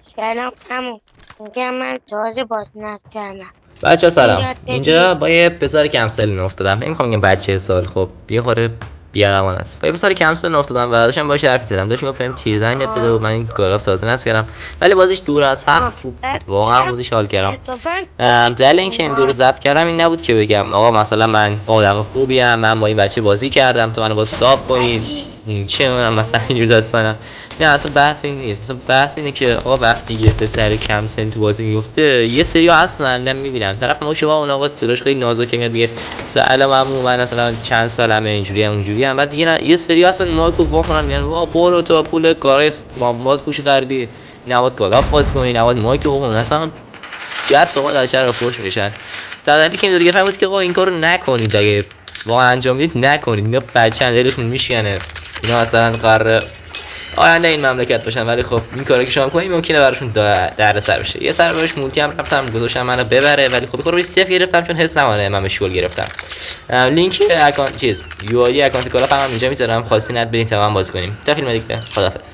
سلام عمو. میگم من تازه بازی کردم. بچه سلام. یاد اینجا بدی. با یه پسر کم سن افتادم. نمیخوام بگم بچه سال، خب یه خورده بی‌ادبانه است. با یه پسر کم سن افتادم و داشتم باهاش حرف می‌زدم. داشت میگفت تیرزنگ بده و من این گاراف تازه نصب کردم. ولی بازیش دور از حق خوب بود. واقعا بازیش حال کردم. دلیل اینکه این دور رو ضبط کردم این نبود که بگم آقا مثلا من آدم خوبیم، من با این بچه بازی کردم تو منو با صاف کنید. چه می‌دونم مثلا اینجور داستانا. نه اصلا بحث این نیست. مثلا بحث اینه که آقا وقتی یه پسر کم سن تو بازی میفته یه سری اصلا نمیبینن طرف ما شما اون آقا صداش خیلی نازکه میاد میگه سلام عمو من مثلا چند سالمه اینجوری اونجوری هم بعد یه سری اصلا مایکو واکنن میگن وا برو تو پول کار مامات پوش کردی نباید گلاف باز کنی نباید مایکو بخون اصلا جد آقا در شهر فوش میشن در حالی که این دیگه فهمید که آقا این کارو نکنید اگه واقعا انجام میدید نکنید اینا بچه‌ن دلشون میشکنه اینا مثلا قراره آینده این مملکت باشن ولی خب این کاری که شما می‌کنید ممکنه براشون دردسر بشه یه سر بهش مولتی هم رفتم گذاشتم منو ببره ولی خب بخور روی صفر گرفتم چون حس نمونه من شول گرفتم لینک اکانت چیز یو آی اکانت کالا هم اینجا میذارم خاصی نت بدین تا من باز کنیم تا فیلم دیگه خدافظ